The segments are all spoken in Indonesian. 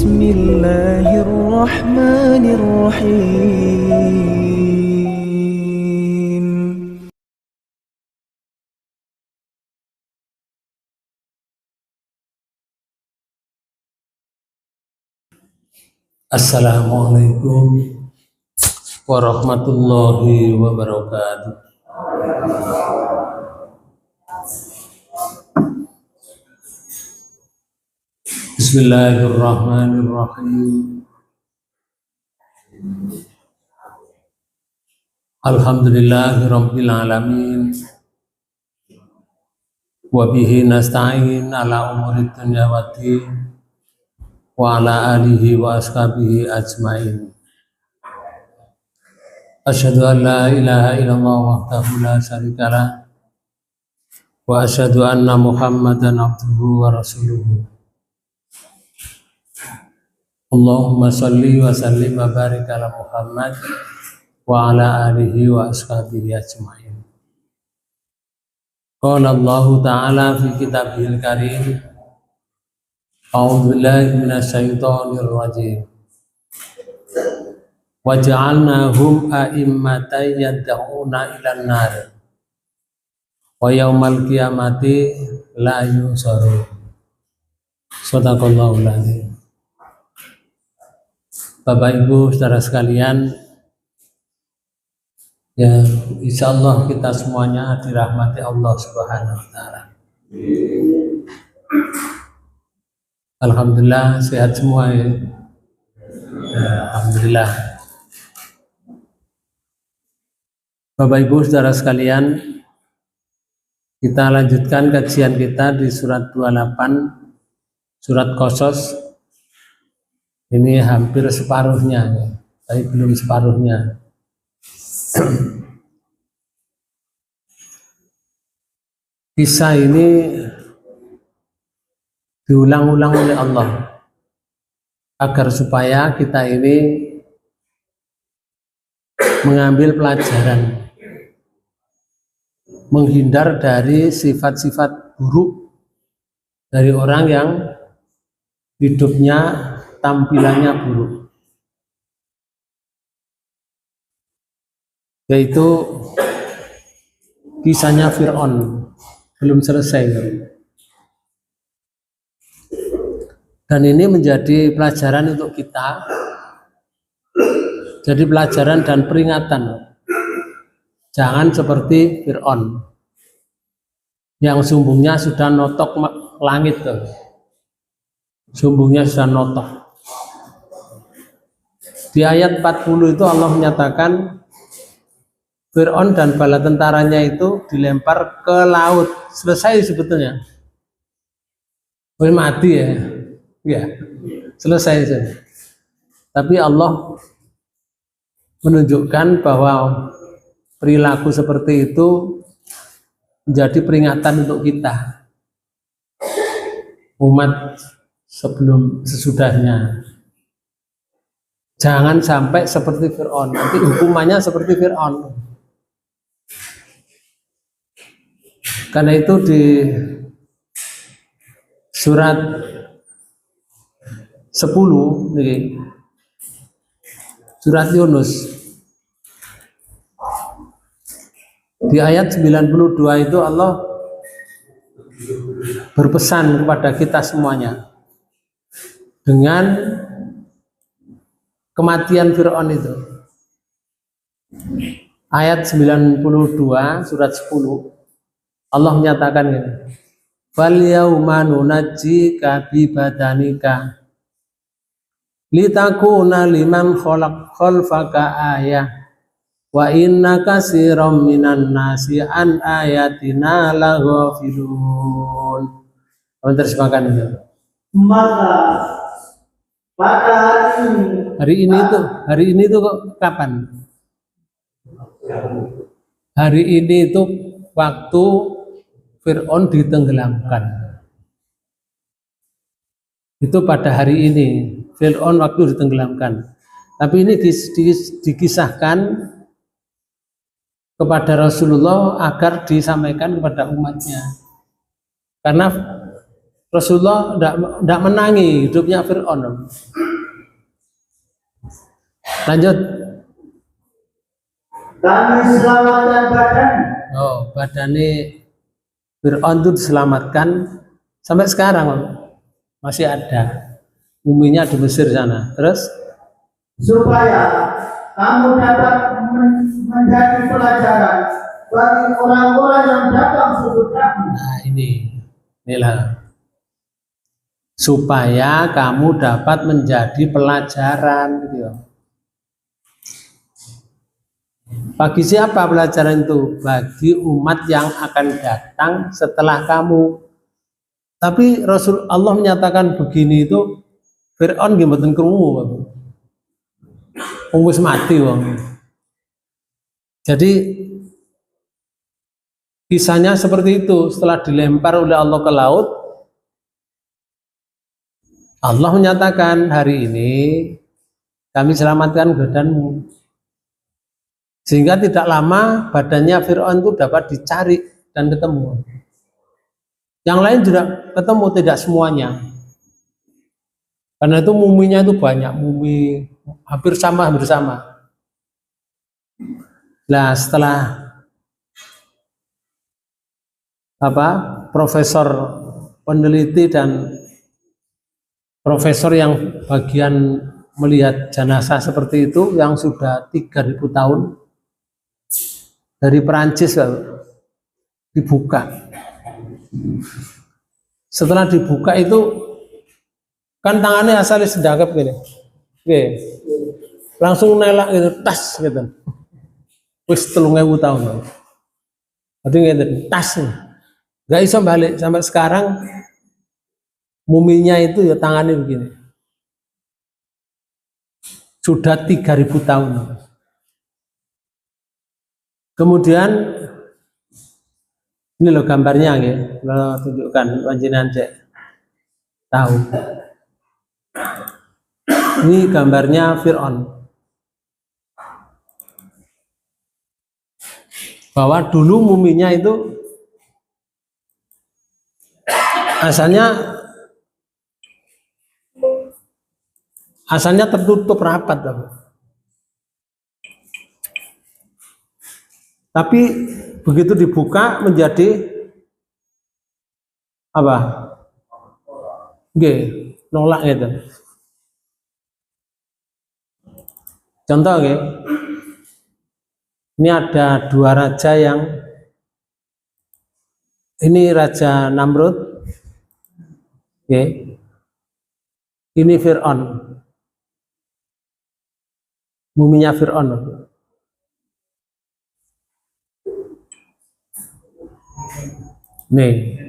بسم الله الرحمن الرحيم. Assalamualaikum warahmatullahi wabarakatuh. Bismillahirrahmanirrahim. Alhamdulillahirabbil alamin. Wa bihi nasta'in ala umurid dunya waddin. Wa ala alihi wa ashabihi ajmain. Asyhadu an la ilaha illallah wahdahu la syarikalah wa asyhadu anna Muhammadan abduhu wa rasuluhu. Allahumma shalli wa sallim wa barik ala Muhammad wa ala alihi wa ashabihi ajmain. Qala Allah ta'ala fi kitabihil karim. A'udzu billahi minasyaitonir rajim. Wa ja'alnahum a'immatan yad'una ilan nar. Wa yaumal qiyamati la yusarun. Shadaqallahul adzim. Bapak Ibu saudara sekalian, ya insya Allah kita semuanya dirahmati Allah Subhanahu wa Ta'ala. Alhamdulillah sehat semua ya. Alhamdulillah. Bapak Ibu saudara sekalian, kita lanjutkan kajian kita di surat 28, surat Qasas. Ini hampir separuhnya ya, tapi belum separuhnya. Kisah ini diulang-ulang oleh Allah agar supaya kita ini mengambil pelajaran, menghindar dari sifat-sifat buruk dari orang yang hidupnya tampilannya buruk, yaitu kisahnya Fir'aun. Belum selesai, dan ini menjadi pelajaran untuk kita, jadi pelajaran dan peringatan. Jangan seperti Fir'aun yang sumbungnya sudah notok langit tuh. Sumbungnya sudah notok. Di ayat 40 itu Allah menyatakan Fir'aun dan bala tentaranya itu dilempar ke laut. Selesai sebetulnya. Mati ya. Ya. Selesai saja. Tapi Allah menunjukkan bahwa perilaku seperti itu menjadi peringatan untuk kita. Umat sesudahnya. Jangan sampai seperti Fir'aun. Nanti hukumannya seperti Fir'aun. Karena itu di surat 10 nih, surat Yunus di ayat 92 itu Allah berpesan kepada kita semuanya dengan kematian Fir'aun itu. Ayat 92 surat 10 Allah menyatakan ini, fal yauma nunajjika bi badanika litakuna liman khalfaka ayah wa inna katsiran minan nasi an ayatina laghafilun. Terjemahkan itu. Maka pada hari ini tuh kapan? Hari ini itu waktu Fir'aun ditenggelamkan. Itu pada hari ini Fir'aun waktu ditenggelamkan. Tapi ini dikisahkan kepada Rasulullah agar disampaikan kepada umatnya. Karena Rasulullah tidak menangi hidupnya Fir'aun. Lanjut. Kami selamatkan badan. Oh, badannya Fir'aun itu diselamatkan sampai sekarang masih ada. Muminya di Mesir sana. Terus Supaya kamu dapat menjadi pelajaran bagi orang-orang yang datang sebelummu. nah inilah supaya kamu dapat menjadi pelajaran gitu ya. Bagi siapa pelajaran itu? Bagi umat yang akan datang setelah kamu. Tapi Rasul Allah menyatakan begini itu Fir'aun nggih mboten krungu, Bapak. Wong wis mati wong. Jadi kisahnya seperti itu, setelah dilempar oleh Allah ke laut, Allah menyatakan hari ini kami selamatkan badanmu. Sehingga tidak lama badannya Fir'aun itu dapat dicari dan ketemu. Yang lain juga ketemu, tidak semuanya. Karena itu muminya itu banyak, mumi hampir sama. Nah, setelah profesor peneliti dan profesor yang bagian melihat jenazah seperti itu yang sudah 3.000 tahun dari Perancis dibuka. Setelah dibuka itu kan tangannya asalnya sedangkap gini, oke, langsung nelak gitu, tas gitu, wis 3.000 tahun, berarti gitu, tas, nggak bisa balik sampai sekarang, muminya itu ya tangannya begini, sudah 3.000 tahun. Kemudian ini loh gambarnya ya, kalau tunjukkan panjenengan cek tahu. Ini gambarnya Fir'aun. Bahwa dulu muminya itu asalnya tertutup rapat, tapi begitu dibuka menjadi apa? Nolak gitu. Contoh ini ada 2 raja yang ini Raja Namrud, ini Fir'aun, muminya Fir'aun. Nih,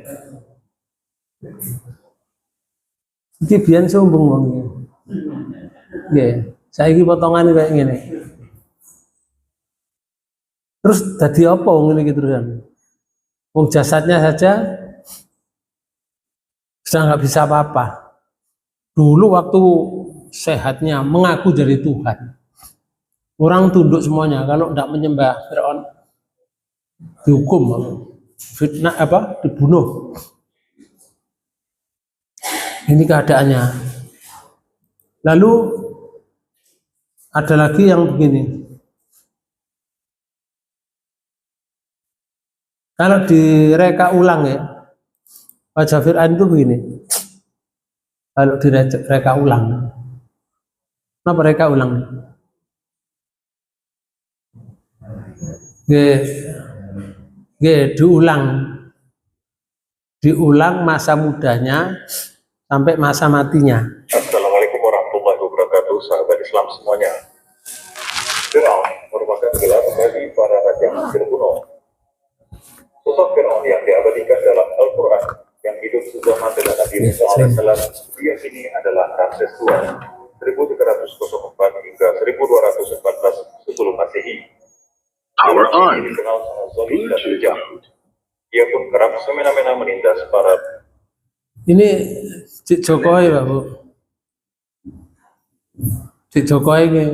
iki biyen sombong wong iki. Nggih, saiki potongane kayak ngene. Terus tadi apa wong ini terusan? Wong jasadnya saja sudah nggak bisa apa-apa. Dulu waktu sehatnya mengaku jadi Tuhan. Orang tunduk semuanya, kalau tidak menyembah Fir'aun dihukum, fitnah dibunuh. Ini keadaannya. Lalu ada lagi yang begini. Kalau direka ulang ya, wajah Fir'aun itu begini. Kalau direka ulang, kenapa reka ulang? Diulang masa mudanya sampai masa matinya. Assalamualaikum warahmatullahi wabarakatuh, sahabat Islam semuanya. Fir'aun merupakan gelar bagi para raja Mesir kuno. Sosok Fir'aun yang diabadikan dalam Al-Quran yang hidup sejaman dengan Nabi Musa AS, dia kini adalah Ramses II, 1304 hingga 1214 sebelum Masehi. Power on. Dia dikenal sangat zalim dan kejam. Dia pun kerap semena-mena menindas para. Ini Cik Jokowi, Pak Bu. Cik Jokowi ini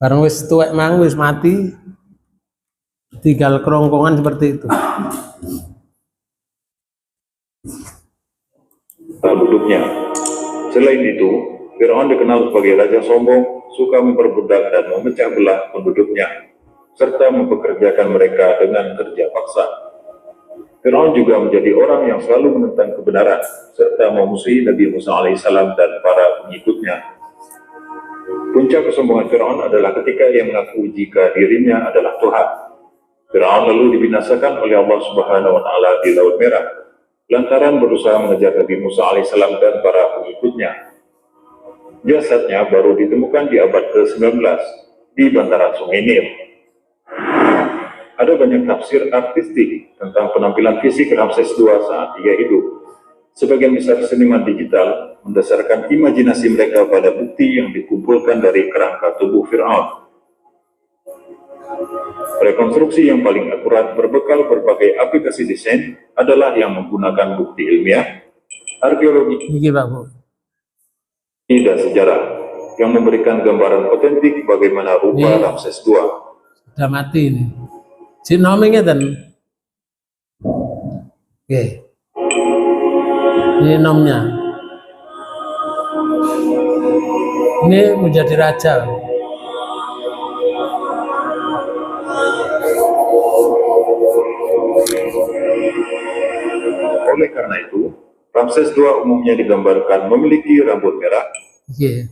bareng wis tuwek mang wis mati, tinggal kerongkongan seperti itu. penduduknya. Selain itu, Fir'aun dikenal sebagai raja sombong, suka memperbudak dan memecah belah penduduknya, serta mempekerjakan mereka dengan kerja paksa. Fir'aun juga menjadi orang yang selalu menentang kebenaran, serta memusuhi Nabi Musa alaihissalam dan para pengikutnya. Puncak kesombongan Fir'aun adalah ketika ia mengaku jika dirinya adalah Tuhan. Fir'aun lalu dibinasakan oleh Allah Subhanahu wa Ta'ala di Laut Merah, lantaran berusaha mengejar Nabi Musa alaihissalam dan para pengikutnya. Jasadnya baru ditemukan di abad ke-19 di bantaran Sungai Nil. Ada banyak tafsir artistik tentang penampilan fisik Ramses II saat ia hidup. Sebagian besar seniman digital mendasarkan imajinasi mereka pada bukti yang dikumpulkan dari kerangka tubuh Fir'aun. Rekonstruksi yang paling akurat berbekal berbagai aplikasi desain adalah yang menggunakan bukti ilmiah, arkeologi, dan sejarah yang memberikan gambaran otentik bagaimana rupa Ramses II. Sudah mati ini. Si nomingnya dan oke. Ini nomnya. Ini menjadi raja. Oleh karena itu, Ramses II umumnya digambarkan memiliki rambut merah. Iya.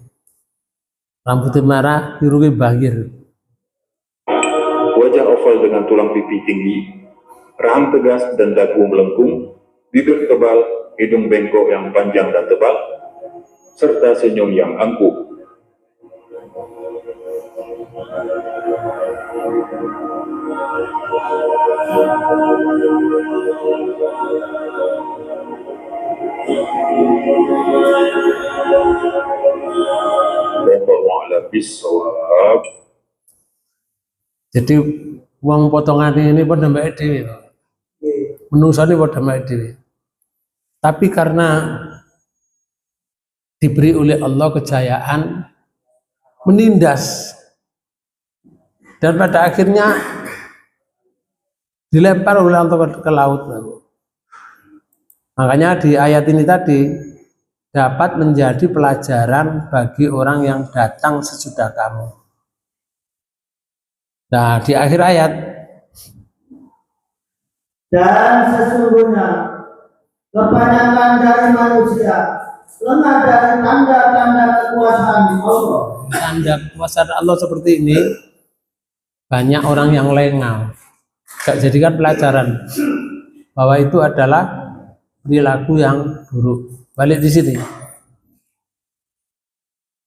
Rambutnya merah, birunya bahir. Wajah oval dengan tulang pipi tinggi, rahang tegas dan dagu melengkung, bibir tebal, hidung bengkok yang panjang dan tebal, serta senyum yang angkuh. Wallahu a'lam bishawab. Jadi uang potongan ini pada mbak Dewi, menungso ini pada mbak Dewi. Tapi karena diberi oleh Allah kejayaan menindas dan pada akhirnya dilempar oleh Allah ke laut. Makanya di ayat ini tadi dapat menjadi pelajaran bagi orang yang datang sesudah kamu. Nah, di akhir ayat, dan sesungguhnya kebanyakan dari manusia lengah dari tanda-tanda kekuasaan Allah. tanda kekuasaan Allah seperti ini, banyak orang yang lengah. Gak jadikan pelajaran bahwa itu adalah perilaku yang buruk. Balik di sini.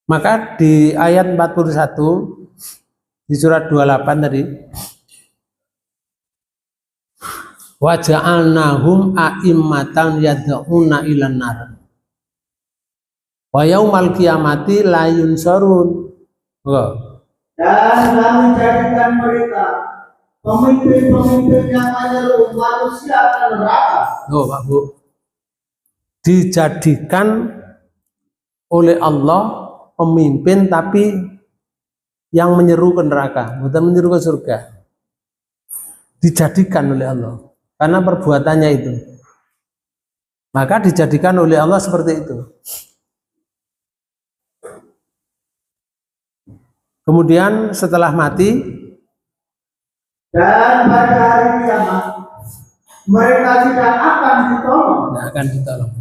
Maka di ayat 41 di surat 28 tadi, wa ja'alnahum a'immatan yad'una ilan nar wa yaumal qiyamati la yunsarun. Dan kami jadikan mereka pemimpin-pemimpin yang menyeru manusia ke neraka. Pak Bu, dijadikan oleh Allah pemimpin tapi yang menyeru ke neraka, bukan menyeru ke surga. Dijadikan oleh Allah karena perbuatannya itu. Maka dijadikan oleh Allah seperti itu. Kemudian setelah mati, dan pada hari kiamat mereka tidak akan ditolong. tidak akan ditolong.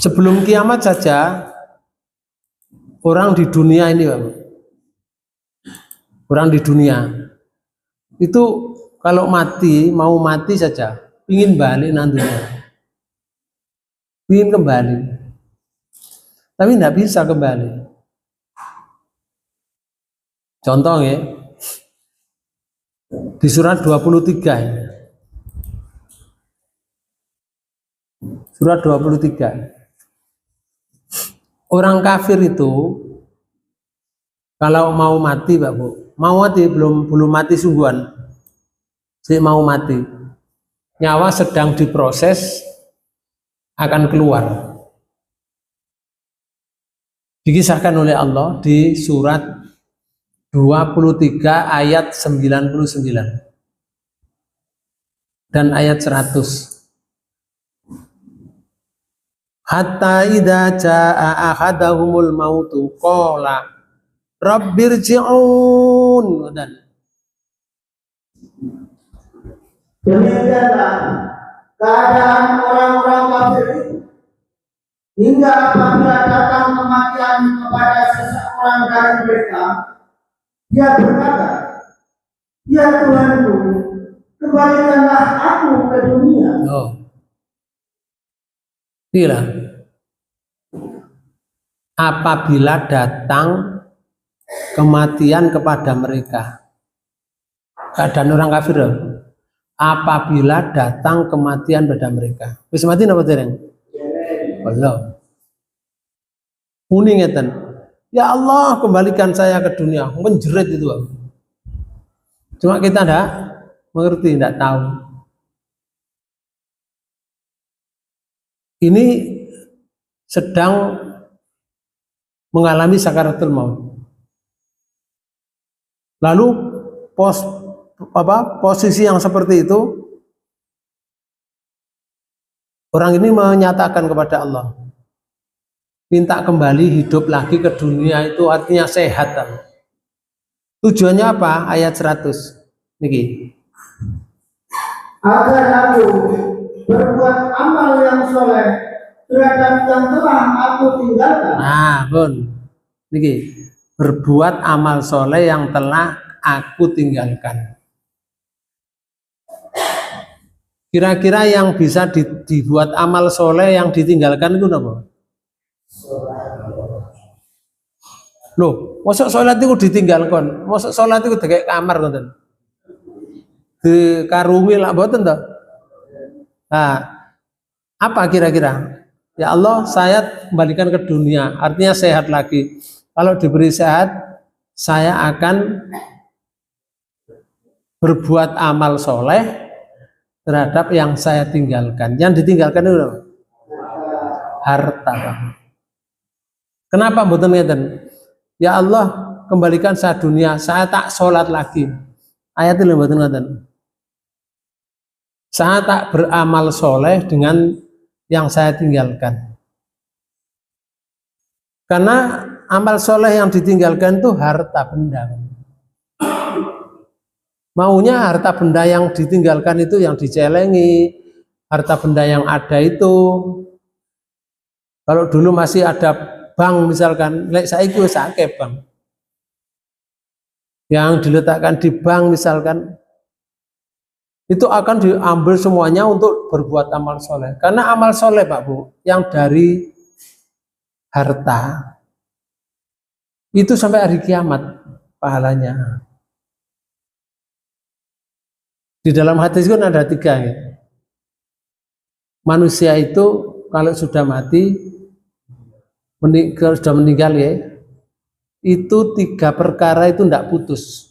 Sebelum kiamat saja, orang di dunia ini, Pak, orang di dunia itu kalau mati, mau mati saja, ingin balik nantinya, ingin kembali, tapi tidak bisa kembali. Contoh ya, di surat 23 ini. Surat 23. Orang kafir itu kalau mau mati, Pak Bu, mau mati belum mati sungguhan, sih mau mati, nyawa sedang diproses akan keluar. Dikisahkan oleh Allah di surat 23 ayat 99 dan ayat 100. Hatta idza jaa ahadahumul mautu qala rabbirji'un. Dan Demikianlah keadaan orang-orang kafir itu. Hingga apabila datang kematian kepada seseorang dari mereka, dia berkata, "Ya Tuhanku, kembalikanlah aku ke dunia." oh. Gila. Apabila datang kematian kepada mereka. Keadaan orang kafir. Apabila datang kematian pada mereka. Wis mati napa dereng? Belum. Muni ngeten. Ya Allah, kembalikan saya ke dunia. Menjerit itu. Cuma kita enggak mengerti, enggak tahu. Ini sedang mengalami sakaratul maut. Lalu posisi yang seperti itu, orang ini menyatakan kepada Allah, minta kembali hidup lagi ke dunia, itu artinya sehat. Tujuannya apa? Ayat 100 niki. Agar aku berbuat amal yang soleh terhadap yang telah aku tinggalkan. Nah, pun niki, berbuat amal soleh yang telah aku tinggalkan. Kira-kira yang bisa dibuat amal soleh yang ditinggalkan itu apa? Loh, masuk sholat itu ditinggalkan, masuk sholat itu kayak kamar ngoten. Dikarungi lah mboten to. Nah, apa kira-kira? Ya Allah, saya kembalikan ke dunia, artinya sehat lagi. Kalau diberi sehat, saya akan berbuat amal soleh terhadap yang saya tinggalkan. Yang ditinggalkan itu apa? Harta. Kenapa mboten ngeten? Ya Allah, kembalikan saya dunia, saya tak sholat lagi. Ayat itu mboten ngeten. Saya tak beramal soleh dengan yang saya tinggalkan. Karena amal soleh yang ditinggalkan itu harta benda. Maunya harta benda yang ditinggalkan itu yang dicelengi, harta benda yang ada itu. Kalau dulu masih ada bank misalkan, lek saiki wis akeh bank. Yang diletakkan di bank misalkan, itu akan diambil semuanya untuk berbuat amal soleh. Karena amal soleh Pak Bu, yang dari harta, itu sampai hari kiamat pahalanya. Di dalam hadis kan ada 3 ya. Manusia itu kalau sudah mati, sudah meninggal ya, itu 3 perkara itu tidak putus.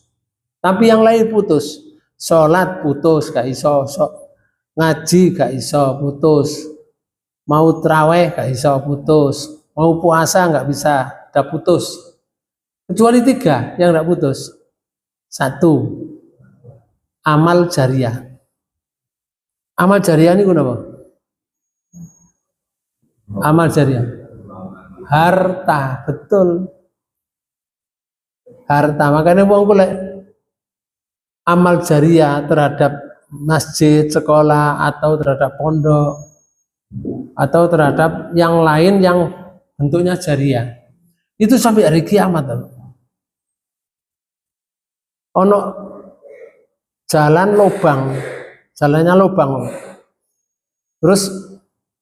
Tapi yang lain putus. Sholat putus, gak iso. Ngaji gak iso, putus. Mau traweh gak iso, putus. Mau puasa gak bisa, udah putus. Kecuali 3 yang tidak putus. 1, amal jariah. Amal jariah ini kenapa? Amal jariah. Harta, betul. Harta, makanya wong golek amal jariah terhadap masjid, sekolah, atau terhadap pondok, atau terhadap yang lain yang bentuknya jariah. Itu sampai hari kiamat. Ono jalan lubang, jalannya lubang. Terus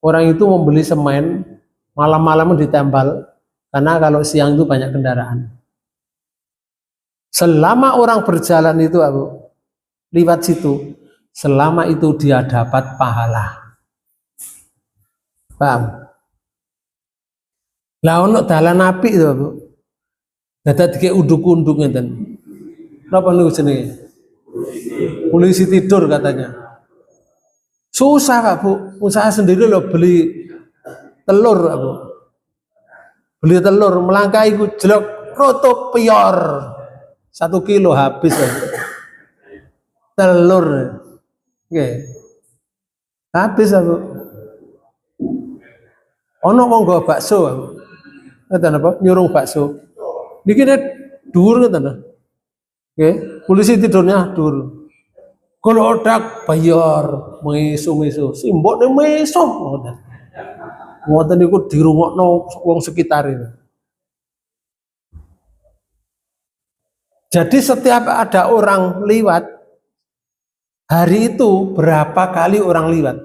orang itu membeli semen, malam-malam ditempel, karena kalau siang itu banyak kendaraan. Selama orang berjalan itu lewat situ, selama itu dia dapat pahala. Paham? Lah ono dalan apik itu Bu. Dadak dikek unduk-unduk ngeten. Napa niku jenenge? Polisi tidur katanya. Susah Pak Bu, usaha sendiri loh beli telur Bu. Beli telur melangkai ku jelok roto pior. 1 kilo habis telur, habis Bu. Ono wong nggawa bakso. Ngoten apa? Nyurung bakso. Niki nek dhuwur ngoten. Nggih, polisi tidurnya dhuwur. Kalau odak bayar meso-meso, simbokne meso ngoten. Ngoten niku dirungokno wong sekitar itu. Jadi setiap ada orang lewat, hari itu berapa kali orang lewat?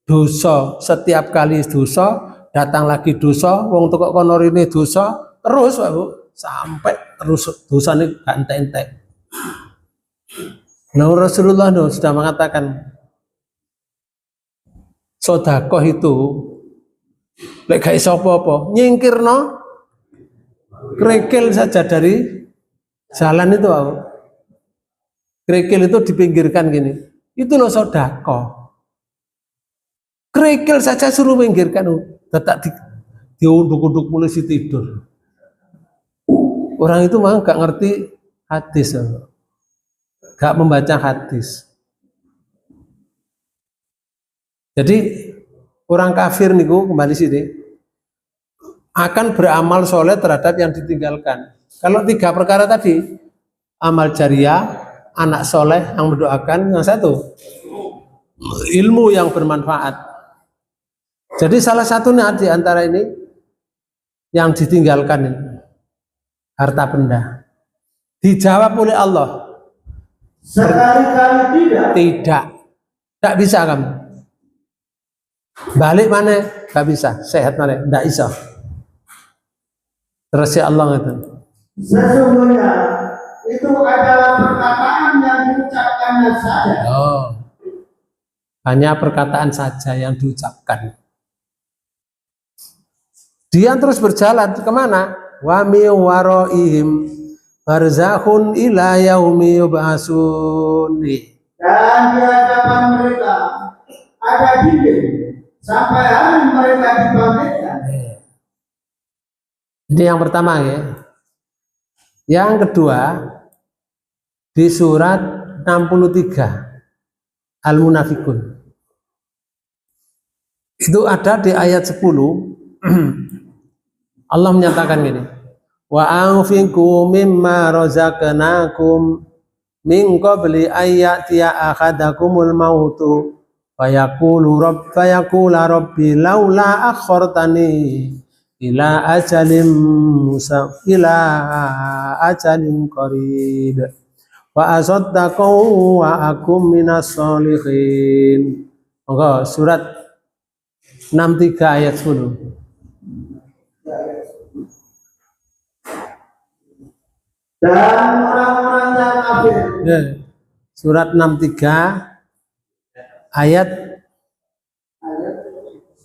Dosa, setiap kali dosa, datang lagi dosa, wong tukok kono rene dosa, terus Pak Bu, sampai terus dosane gak entek-entek. Nah, Rasulullah sudah mengatakan sedekah itu lek gak iso apa-apa, nyingkirno kerikil saja dari jalan itu, Pak. Kerikil itu dipinggirkan gini. Itu loh sedekah. Kerikil saja suruh pinggirkan, tetap diunduk-unduk polisi tidur. Orang itu mah gak ngerti hadis, gak membaca hadis. Jadi orang kafir niku kembali sini akan beramal soleh terhadap yang ditinggalkan. Kalau 3 perkara tadi, amal jariah, anak soleh yang mendoakan, yang satu ilmu yang bermanfaat. Jadi salah satunya di antara ini yang ditinggalkan ini, harta benda. Dijawab oleh Allah. Sekali-kali tidak. Tidak. Tak bisa kamu. Balik mana? Gak bisa. Sehat mana? Tidak bisa. Terus ya Allah itu. Sesungguhnya itu adalah perkataan yang diucapkannya saja. Oh. Hanya perkataan saja yang diucapkan. Dia terus berjalan kemana? Wa mi waraihim barzakhun ila yaumi yub'atsun. Dan di hadapan mereka ada dinding sampai hari mereka dibangkitkan. Ini yang pertama ya. Yang kedua di surat 63 Al-Munafikun. Itu ada di ayat 10. Allah menyatakan gini, wa anfiqu mimma razaqnakum min qabli ayyatiya ahadakumul mautu fayaqulu rabbi laula akhartani ila ajalin qarib wa asaddaqu wa akum minas sholihin. Monggo surat 63 ayat 10. Dan orang-orang yang kafir. Ya. Surat 63 ayat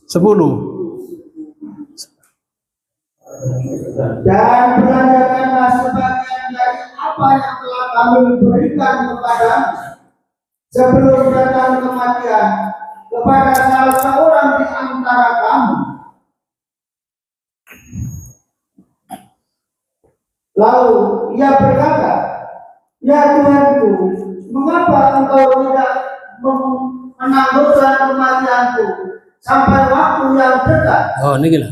10. Dan belanjakanlah sebagian dari apa yang telah kami berikan kepadamu sebelum datang kematian kepada salah seorang di antara kamu. Lalu ia berkata, ya Tuhanku, mengapa engkau tidak menangguhkan kematianku sampai waktu yang dekat? Oh, ini gila.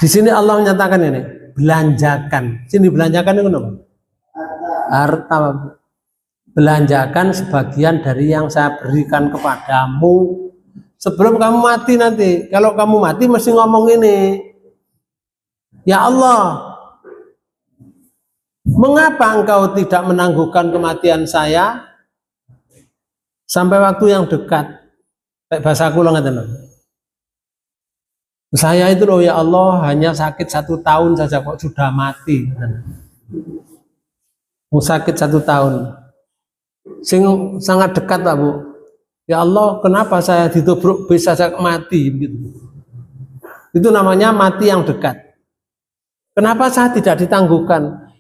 Di sini Allah menyatakan ini, belanjakan. Sini belanjakan itu apa? Harta. Belanjakan sebagian dari yang saya berikan kepadamu sebelum kamu mati nanti. Kalau kamu mati mesti ngomong ini. Ya Allah, mengapa engkau tidak menangguhkan kematian saya sampai waktu yang dekat? Kayak bahasa kula ngaten. Saya itu loh ya Allah hanya sakit 1 tahun saja kok sudah mati. Mau sakit 1 tahun. Sing sangat dekat Pak Bu. Ya Allah, kenapa saya ditubruk bis saja mati begitu. Itu namanya mati yang dekat. Kenapa saya tidak ditangguhkan?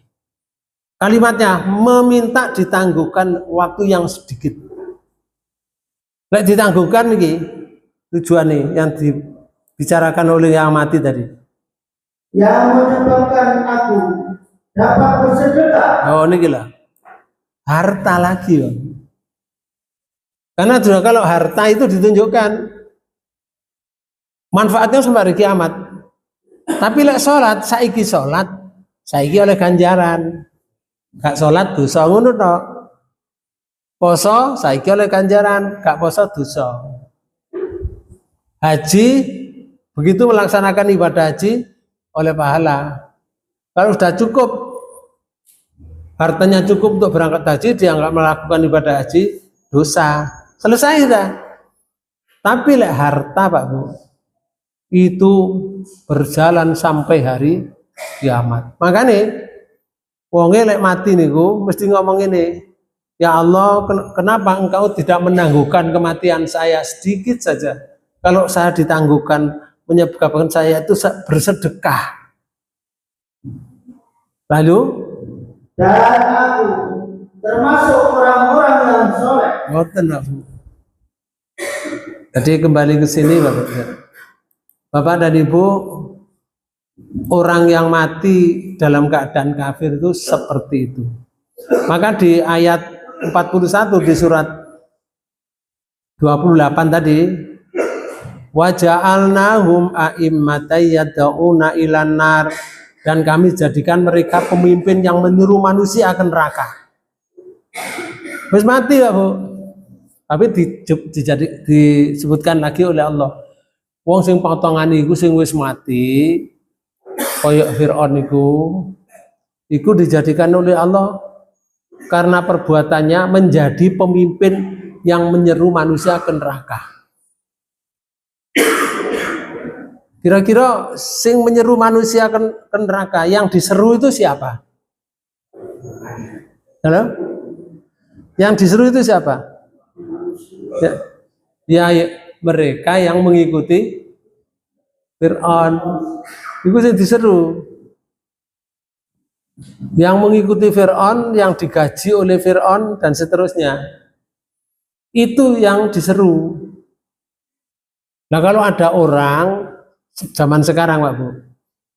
Kalimatnya meminta ditangguhkan waktu yang sedikit. Lek ditangguhkan ini tujuan nih yang dibicarakan oleh yang mati tadi. Yang menyebabkan aku dapat bersedekah. Oh ini gila. Harta lagi. Karena juga kalau harta itu ditunjukkan manfaatnya sampai hari kiamat. Tapi lek salat saiki oleh ganjaran. Gak salat dosa ngono tok. Poso saiki oleh ganjaran, gak poso dosa. Haji begitu melaksanakan ibadah haji oleh pahala. Kalau sudah cukup hartanya cukup untuk berangkat haji, dia nggak melakukan ibadah haji, dosa. Selesai sudah. Tapi lek harta Pak Bu, itu berjalan sampai hari kiamat. Makanya wonge lek mati niku mesti ngomong ini, ya Allah, kenapa engkau tidak menangguhkan kematian saya sedikit saja? Kalau saya ditangguhkan, menyebabkan saya itu bersedekah. Lalu dan aku termasuk orang-orang yang soleh. ngoten Bu. Jadi kembali ke sini Bapak dan Ibu, orang yang mati dalam keadaan kafir itu seperti itu. Maka di ayat 41 di surat 28 tadi, wa ja'alnahum a'immatan yad'una ilan nar, dan kami jadikan mereka pemimpin yang menyuruh manusia ke neraka. Wis mati ya Bu. Tapi disebutkan lagi oleh Allah, wong sing potongane iku sing wis mati koyok Fir'aun iku dijadikan oleh Allah karena perbuatannya menjadi pemimpin yang menyeru manusia ke neraka. Kira-kira sing menyeru manusia ke neraka, yang diseru itu siapa? Halo? Yang diseru itu siapa? Ya, mereka yang mengikuti Fir'aun. Itu yang diseru. Yang mengikuti Fir'aun, yang digaji oleh Fir'aun dan seterusnya. Itu yang diseru. Nah kalau ada orang zaman sekarang Pak Bu,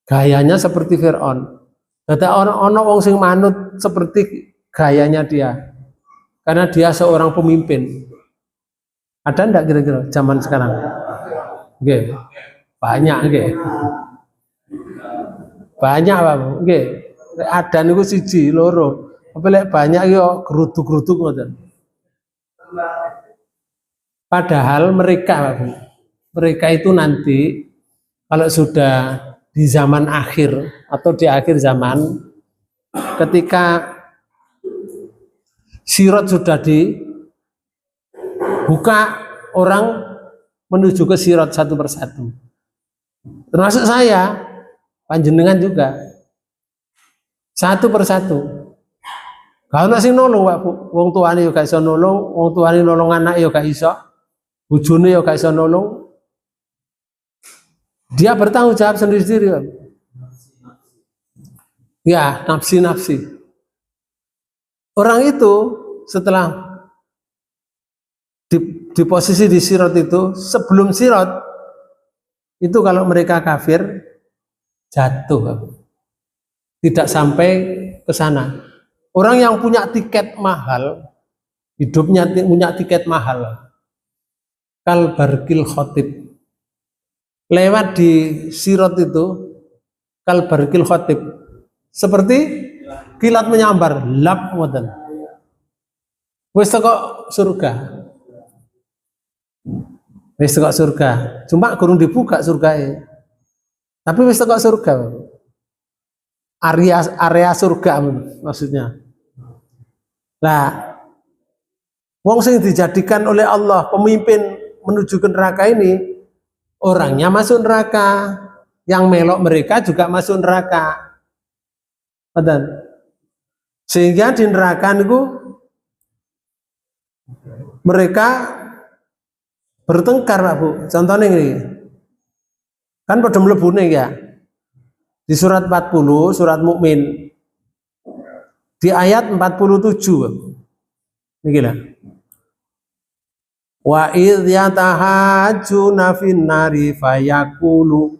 gayanya seperti Fir'aun. Dadi ono wong sing manut seperti gayanya dia. Karena dia seorang pemimpin. Ada enggak kira-kira zaman sekarang? Oke. Banyak nggih. Banyak Pak Bu, nggih. Ada niku siji, loro. Tapi lek banyak yo geruduk-geruduk ngoten. Padahal mereka Pak Bu, mereka itu nanti kalau sudah di zaman akhir atau di akhir zaman, ketika sirat sudah dibuka, orang menuju ke sirat satu persatu. Termasuk saya, panjenengan juga. Satu persatu. Kalau nasi nolong Pak Bu, wong tuane yo gak iso nolong, wong tuane nolong anak yo gak iso, bojone yo gak iso nolong. Dia bertanggung jawab sendiri-sendiri. Ya, nafsi-nafsi. Orang itu setelah di posisi di sirat itu, sebelum sirat itu kalau mereka kafir jatuh, tidak sampai ke sana. Orang yang punya tiket mahal, hidupnya punya tiket mahal, kal barkil khotib, lewat di sirat itu kal barkil khotib, seperti kilat menyambar, lap ngoten. Wis teko surga. Wis teko surga. Cuma kurang dibuka surgae. Tapi wis teko surga. Area surga maksudnya. Nah, wong sing dijadikan oleh Allah pemimpin menuju ke neraka ini, orangnya masuk neraka, yang melok mereka juga masuk neraka. Betul. Sehingga di neraka itu mereka bertengkar Pak Bu. Contohnya ini, kan pada mlebune ya. Di surat 40, surat Mukmin, di ayat 47. Niki lah. Wa idh yatahajjuna fin nari fayaqulu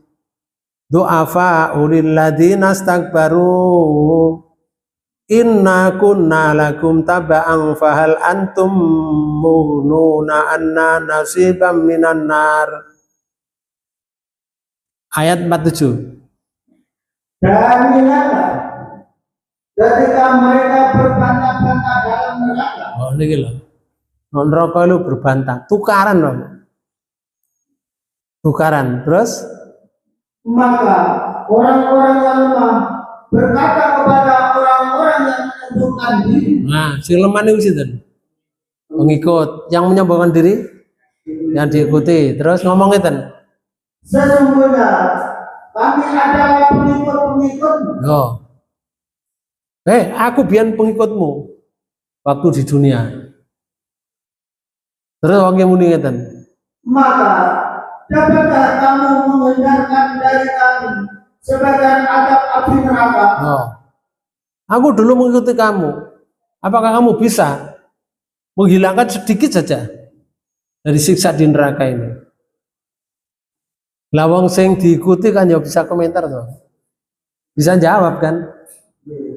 du'afa ulil ladzina astakbaru inna kunna lakum taba'an fahal antum muhnuna anna nasiban minan nar. Ayat 47. Dan ingatlah ketika mereka berbantah-bantah dalam neraka. Oh ini loh. Neraka itu berbantah, tukaran loh. Tukaran. Terus Maka orang-orang yang lemah berkata kepada orang-orang yang menyembuhkan diri. nah, si lemah itu sinten? Pengikut yang menyembuhkan diri yang diikuti. Terus ngomong itu. Sesungguhnya kami adalah pengikut-pengikutmu. Oh. Aku biar pengikutmu waktu di dunia. Terus orang yang muni ngeten. Maka dapatkah kamu menghindarkan dari kami sebagian adab api neraka? Oh. Aku dulu mengikuti kamu. Apakah kamu bisa menghilangkan sedikit saja dari siksa di neraka ini? Lawang sing diikuti kan ya bisa komentar tuh. Bisa jawab kan?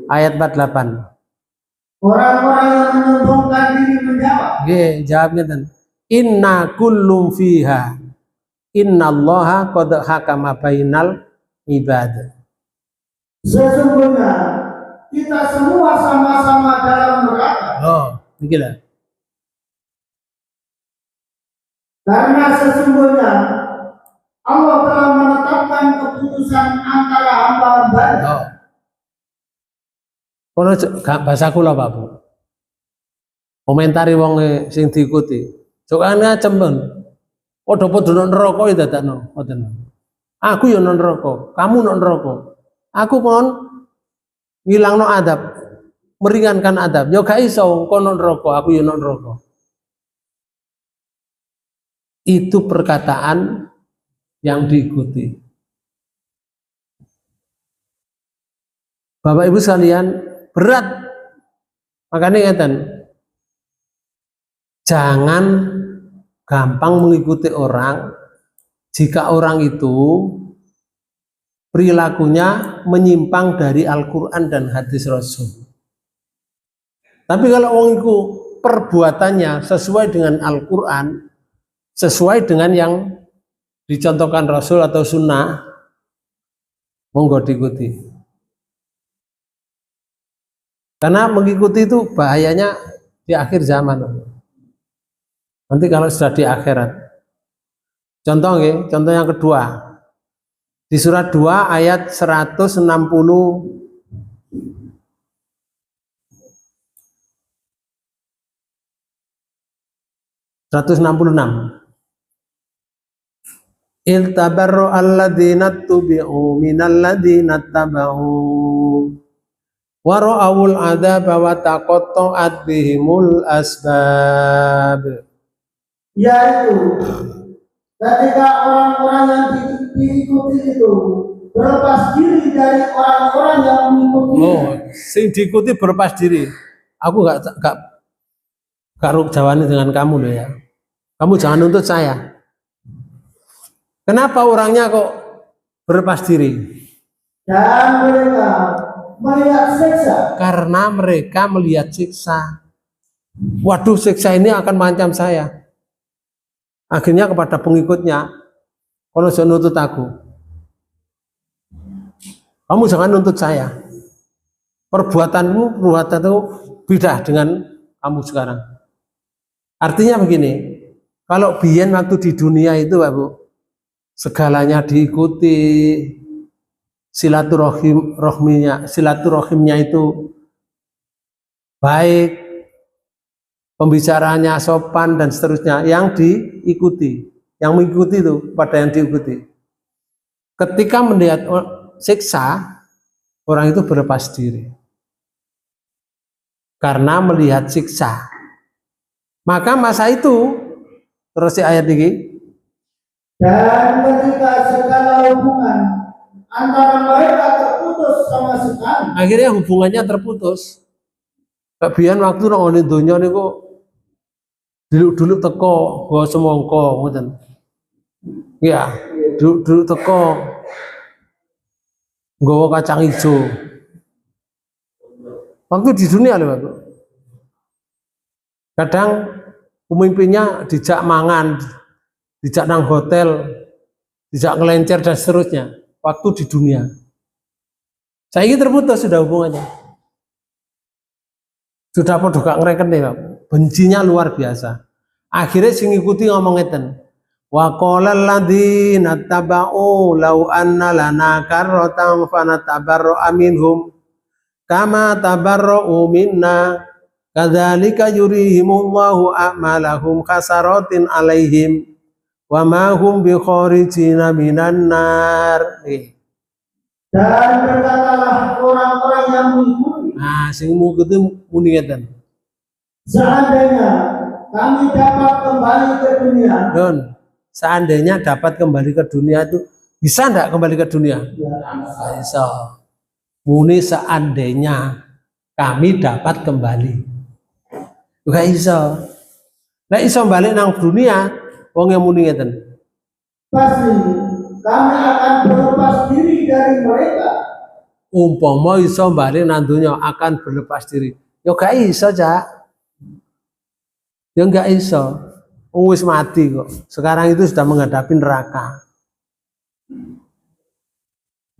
Ayat 48. Orang-orang yang menyombongkan diri menjawab. Jawabnya dan inna kullum fiha innallaha qad hakama bainal ibad. Sesungguhnya kita semua sama-sama dalam neraka. Oh, begitulah. Karena sesungguhnya Allah telah menetapkan keputusan antara hamba-hambanya. Oh. Kono bahasa kula Pak Bu. Komentari wong sing diikuti. Sokane cemben. Padha-padha nang neraka iki dadakno, ngoten. Aku ya nang neraka, kamu nang neraka. Aku kon ngilangno adab, meringankan adab. Ya gak iso kono neraka, aku ya nang neraka. Itu perkataan yang diikuti. Bapak Ibu sekalian, berat. Makanya ngeten. Jangan gampang mengikuti orang jika orang itu perilakunya menyimpang dari Al-Quran dan hadis Rasul. Tapi kalau orang itu perbuatannya sesuai dengan Al-Quran, sesuai dengan yang dicontohkan Rasul atau Sunnah, monggo diikuti. Karena mengikuti itu bahayanya di akhir zaman. Nanti kalau sudah di akhirat. Contoh ya, contoh yang kedua. Di surat 2 ayat 160 166. Iltabarru alladzina tubi'u minal ladzina tabau wa ra'awul adzaba wa taqatta'at bihimul asbab. Yaitu ketika orang-orang yang diikuti itu berlepas diri dari orang-orang yang mengikuti. Oh, sing diikuti berlepas diri. Aku gak jawabnya dengan kamu loh ya. Kamu jangan nuntut saya. Kenapa orangnya kok berlepas diri? Dan mereka melihat siksa. Karena mereka melihat siksa. Waduh, siksa ini akan mengancam saya. Akhirnya kepada pengikutnya, kalau saya nuntut aku, kamu jangan nuntut saya. Perbuatanmu itu beda dengan kamu sekarang. Artinya begini, kalau biyen waktu di dunia itu, Pak Bu, segalanya diikuti, silaturahimnya itu baik, pembicaraannya sopan dan seterusnya, yang diikuti, yang mengikuti itu pada yang diikuti. Ketika melihat siksa, orang itu berlepas diri karena melihat siksa. Maka masa itu terus di ayat ini, dan ketika segala hubungan antara mereka terputus sama sekali. akhirnya hubungannya terputus. Kebian waktu nang dunia niku dulu teko gua semongko ngoten. Ya, dulu teko nggawa kacang hijau. Waktu di dunia loh, Pak. Kadang pemimpinnya dijak mangan, dijak nang hotel tidak ngelencer dan seterusnya waktu di dunia. Saya ini terputus sudah hubungannya. Sudah podo gak ngerekene, Pak. Bencinya luar biasa. Akhirnya sing ngikuti ngomong ngeten. Wa qala alladziina taba'u law anna lana karratan fanatabarra'a minhum kama tabarra'u minna kadzalika yurihimullahu a'malahum khasaratin 'alaihim wa ma hum bi kharijina minan nar. Dan berkatalah orang-orang yang mengikuti, Nah, sing mengikuti muni ngeten. seandainya kami dapat kembali ke dunia, Don, seandainya dapat kembali ke dunia itu bisa enggak kembali ke dunia? Nggak bisa. Muni seandainya kami dapat kembali. Nggak bisa. Nggak bisa balik nang dunia, wong yang muni ngeten. pasti kami akan berlepas diri dari mereka. Umpama iso balik nang dunia akan berlepas diri. Ya gak iso, Cak. Ya enggak iso. Wis mati kok. Sekarang itu sudah menghadapi neraka.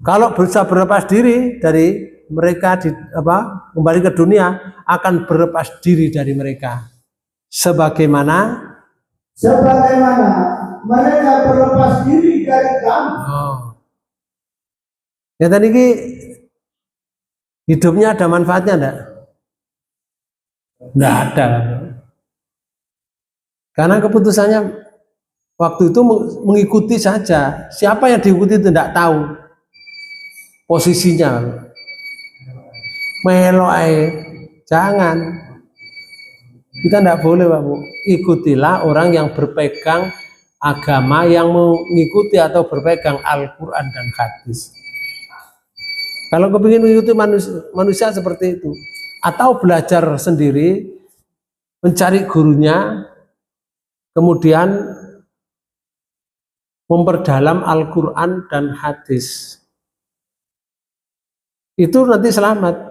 Kalau bisa berlepas diri dari mereka kembali ke dunia akan berlepas diri dari mereka. Sebagaimana Mereka berlepas diri dari kami. Ya tadi ini hidupnya ada manfaatnya enggak? Enggak ada. Karena keputusannya waktu itu mengikuti saja. Siapa yang diikuti itu tidak tahu posisinya. Melo jangan. Kita tidak boleh, Pak Bu. Ikutilah orang yang berpegang agama, yang mengikuti atau berpegang Al-Quran dan hadis. Kalau kepingin mengikuti manusia seperti itu, atau belajar sendiri, mencari gurunya, kemudian memperdalam Al-Quran dan hadis, itu nanti selamat.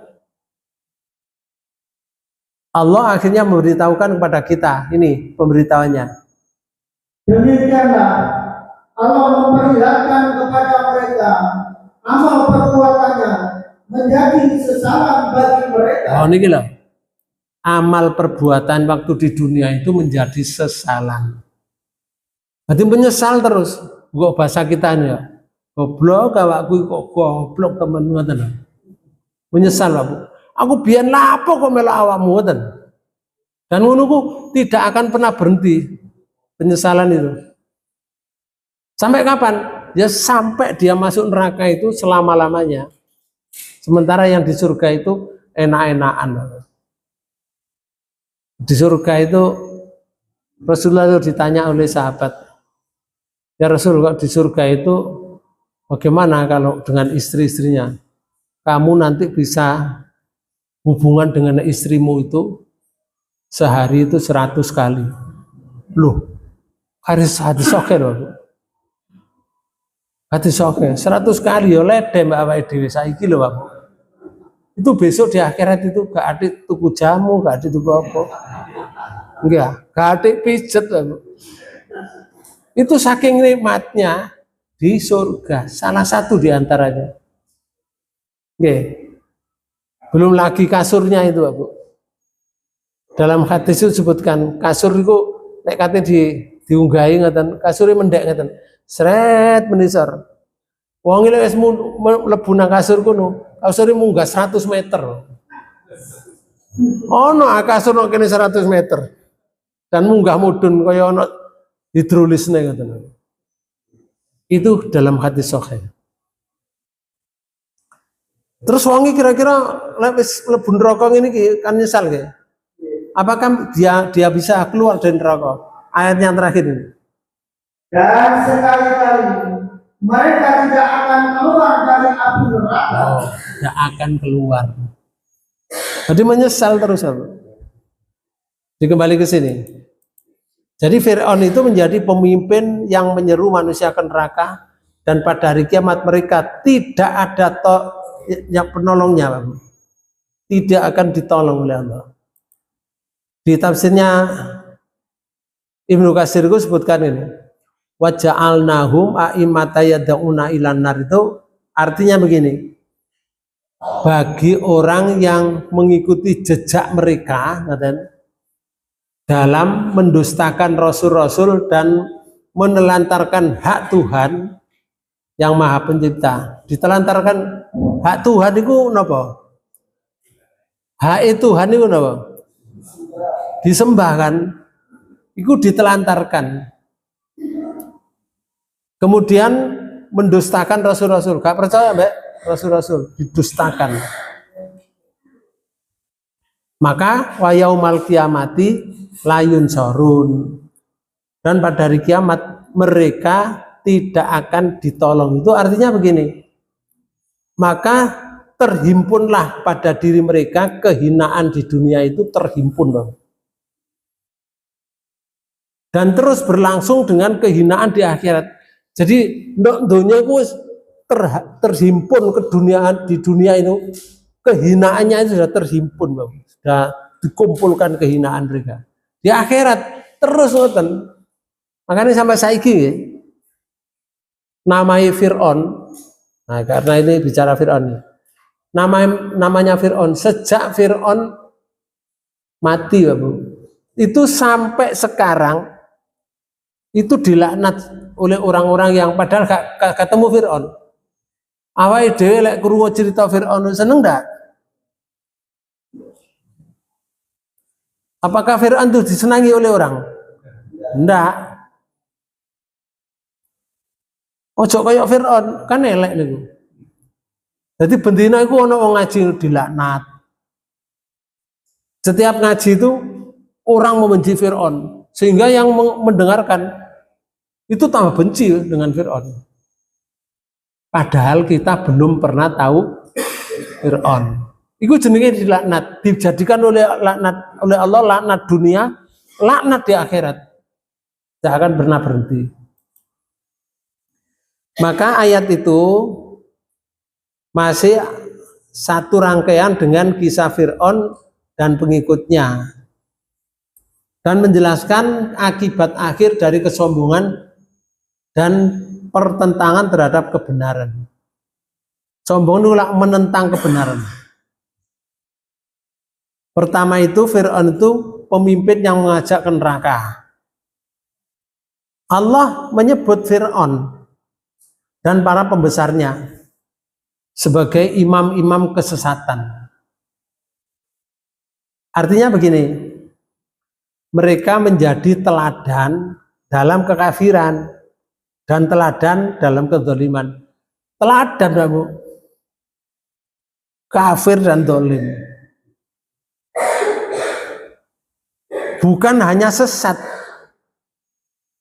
Allah akhirnya memberitahukan kepada kita, ini pemberitahuannya. Demikianlah Allah memperlihatkan kepada mereka amal perbuatannya menjadi sesalan bagi mereka. Oh, ini loh. Amal perbuatan waktu di dunia itu menjadi sesalan. Berarti menyesal terus. Kok bahasa kita ini ya. Goblok awakku kok goblok teman-teman. Menyesal, Pak Bu. Aku biyen lapo kok melok awakmu ngoten. Dan ngono ku tidak akan pernah berhenti penyesalan itu. Sampai kapan? Ya sampai dia masuk neraka itu selama-lamanya. Sementara yang di surga itu enak-enakan. Di surga itu Rasulullah itu ditanya oleh sahabat, ya Rasul, kok di surga itu bagaimana kalau dengan istri-istrinya? Kamu nanti bisa hubungan dengan istrimu itu sehari itu 100 kali. Loh, hadis oke loh. Hadis oke, 100 kali ya lede mbak awake dhewe saiki lho, Pak. Itu besok di akhirat itu gak ada tuku jamu, gak ada tuku apa. Enggak, gak ada pijet, Pak. Itu saking nikmatnya di surga, salah satu di antaranya. Oke. Belum lagi kasurnya itu, Pak. Dalam hadis itu disebutkan kasur itu nek kate diunggahi ngaten, kasure mendek ngaten. Sret menisor. Wong iki wis mlebu nang kasur kono, kasure munggah 100 meter. Ono kasur nang kene 100 meter. Dan munggah mudhun kaya ono hidrolisne ngaten. Itu dalam hadis sahih. Terus wongi kira-kira lek wis mlebu neraka ngene iki kan nyesal nggih. Apakah dia bisa keluar dari neraka? Ayat yang terakhir ini. Dan sekali-kali mereka tidak akan keluar dari api neraka. Oh, tidak akan keluar. Jadi menyesal terus, Pak. Dikembali ke sini. Jadi Fir'aun itu menjadi pemimpin yang menyeru manusia ke neraka, dan pada hari kiamat mereka tidak ada yang penolongnya, Pak. Tidak akan ditolong oleh Allah. Di tafsirnya Ibnu Katsir itu sebutkan ini. wa ja'alnahum a'immatan yad'una ilan nar itu artinya begini. Bagi orang yang mengikuti jejak mereka dalam mendustakan rasul-rasul dan menelantarkan hak Tuhan yang Maha Pencipta. Ditelantarkan hak Tuhan itu napa? Hak Tuhan itu napa? Disembah kan? Itu ditelantarkan. Kemudian mendustakan rasul-rasul. Gak percaya mbak? Rasul-rasul didustakan. Maka wa yaumal kiamati layun sorun. Dan pada hari kiamat mereka tidak akan ditolong. Itu artinya begini. Maka terhimpunlah pada diri mereka kehinaan di dunia itu terhimpun, Bang. Dan terus berlangsung dengan kehinaan di akhirat. Jadi dunia itu terhimpun ke dunia, di dunia itu kehinaannya itu sudah terhimpun, Bang. Sudah dikumpulkan kehinaan mereka. Di akhirat terus ngoten. Makanya sampai saiki namanya Fir'aun. Nah, karena ini bicara Fir'aun. Namanya Fir'aun, sejak Fir'aun mati, Bapak, itu sampai sekarang itu dilaknat oleh orang-orang yang padahal gak ketemu Fir'aun. Awake dhewe lek krungu cerita Fir'aun seneng ndak? Apakah Fir'aun itu disenangi oleh orang? Ndak. Ojo kaya Fir'aun, kan elek niku. Jadi bendina itu ono wong ngaji dilaknat. Setiap ngaji itu orang membenci Fir'aun, sehingga yang mendengarkan itu tambah benci dengan Fir'aun. Padahal kita belum pernah tahu Fir'aun. Itu jenenge dilaknat, dijadikan oleh Allah laknat dunia, laknat di akhirat. Tidak akan pernah berhenti. Maka ayat itu masih satu rangkaian dengan kisah Fir'aun dan pengikutnya, dan menjelaskan akibat akhir dari kesombongan dan pertentangan terhadap kebenaran. Sombong itu menentang kebenaran. Pertama itu Fir'aun itu pemimpin yang mengajak ke neraka. Allah menyebut Fir'aun dan para pembesarnya sebagai imam-imam kesesatan. Artinya begini, mereka menjadi teladan dalam kekafiran dan teladan dalam kezaliman. Teladan, kamu kafir dan zalim. Bukan hanya sesat,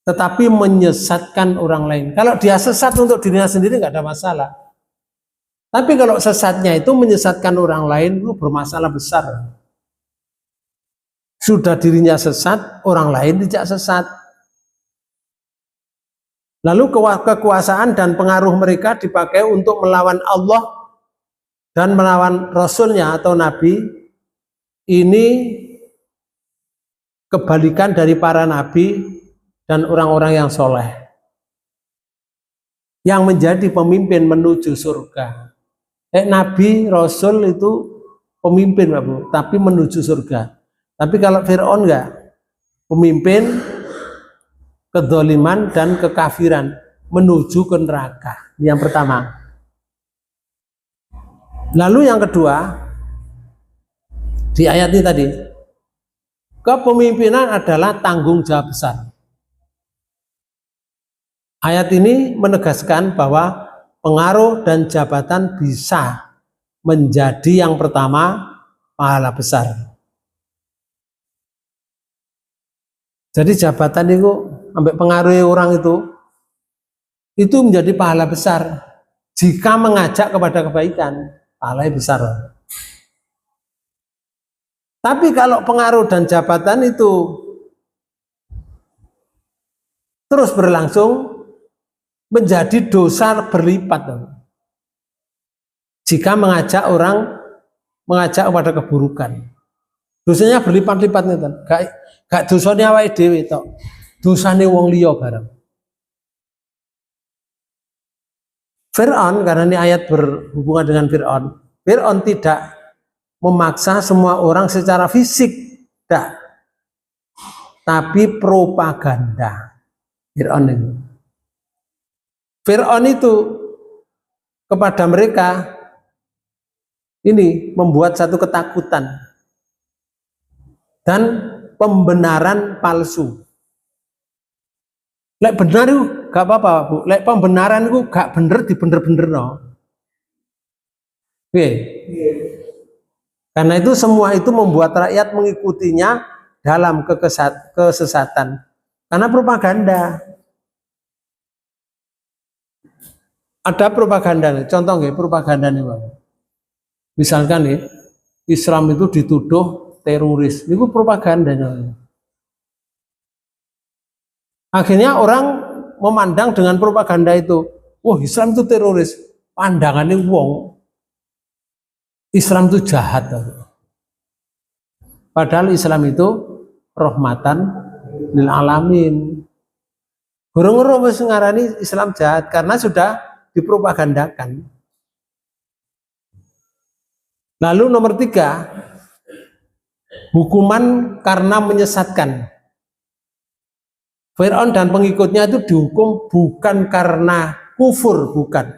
tetapi menyesatkan orang lain. Kalau dia sesat untuk dirinya sendiri nggak ada masalah. Tapi kalau sesatnya itu menyesatkan orang lain, itu bermasalah besar. Sudah dirinya sesat, orang lain tidak sesat. Lalu kekuasaan dan pengaruh mereka dipakai untuk melawan Allah dan melawan Rasulnya atau Nabi. Ini kebalikan dari para Nabi dan orang-orang yang soleh, yang menjadi pemimpin menuju surga. Nabi, Rasul itu pemimpin, Bapak, tapi menuju surga. Tapi kalau Fir'aun enggak, pemimpin kedzaliman dan kekafiran menuju ke neraka. Yang pertama. Lalu yang kedua, di ayat ini tadi, kepemimpinan adalah tanggung jawab besar. Ayat ini menegaskan bahwa pengaruh dan jabatan bisa menjadi yang pertama pahala besar. Jadi jabatan itu sampai pengaruhi orang itu menjadi pahala besar jika mengajak kepada kebaikan, pahalanya besar. Tapi kalau pengaruh dan jabatan itu terus berlangsung, menjadi dosa berlipat jika mengajak kepada keburukan. Dosanya berlipat-lipat nih, gak dosanya awake dhewe tok, dosane wong liya bareng. Fir'aun, karena ini ayat berhubungan dengan Fir'aun. Fir'aun tidak memaksa semua orang secara fisik, tidak. Tapi propaganda. Fir'aun itu kepada mereka ini membuat satu ketakutan dan pembenaran palsu. Lek benar itu gak apa-apa, Bu. Lek pembenaran itu gak bener di bener-bener no. Oke. Karena itu semua itu membuat rakyat mengikutinya dalam kesesatan. Karena propaganda. Ada propaganda, contoh nih propaganda nih, Bang. Misalkan nih, Islam itu dituduh teroris, itu propagandanya. Akhirnya orang memandang dengan propaganda itu, wah Islam itu teroris, pandangannya wong, Islam itu jahat. Padahal Islam itu rahmatan lil alamin. Guru-guru wis ngarani Islam jahat karena sudah dipropagandakan. Lalu nomor 3, hukuman karena menyesatkan. Fir'aun dan pengikutnya itu dihukum bukan karena kufur, bukan,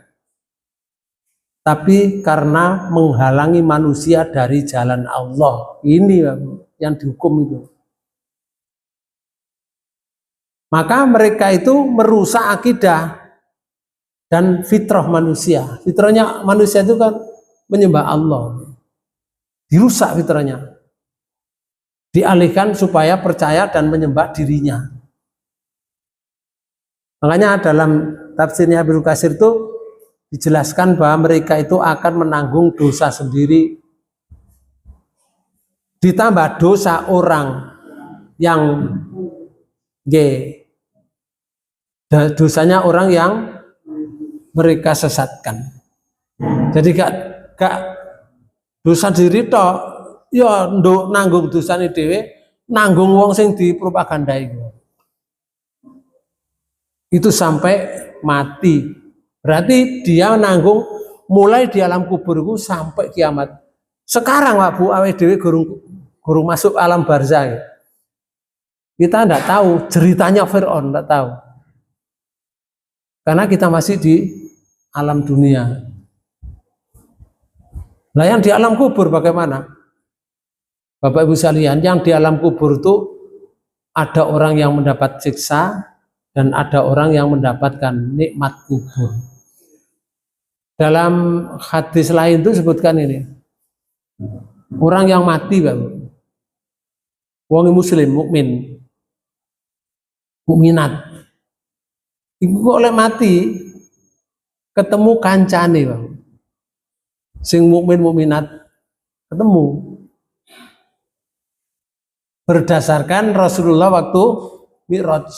tapi karena menghalangi manusia dari jalan Allah. Ini yang dihukum itu. Maka mereka itu merusak akidah dan fitrah manusia. Fitrahnya manusia itu kan menyembah Allah. Dirusak fitrahnya. Dialihkan supaya percaya dan menyembah dirinya. Makanya dalam tafsirnya Ibnu Katsir itu dijelaskan bahwa mereka itu akan menanggung dosa sendiri. Ditambah dosa orang yang dosanya orang yang mereka sesatkan. Jadi gak dosa diri toh, ya nduk nanggung dosane dhewe, nanggung wong sing dipropagandai. Itu sampai mati. Berarti dia nanggung mulai di alam kuburku sampai kiamat. Sekarang Pak Bu, awake dhewe gurung masuk alam barzah. Kita tidak tahu ceritanya Fir'aun, tidak tahu. Karena kita masih di alam dunia. Nah yang di alam kubur bagaimana? Bapak Ibu sekalian, yang di alam kubur itu ada orang yang mendapat siksa dan ada orang yang mendapatkan nikmat kubur. Dalam hadis lain itu sebutkan ini. Orang yang mati, Bapak. Wong muslim, mukmin, mukminat. Iku kok oleh mati ketemu kancane, Bang. Sing mukmin mukminat ketemu. Berdasarkan Rasulullah waktu Mi'raj.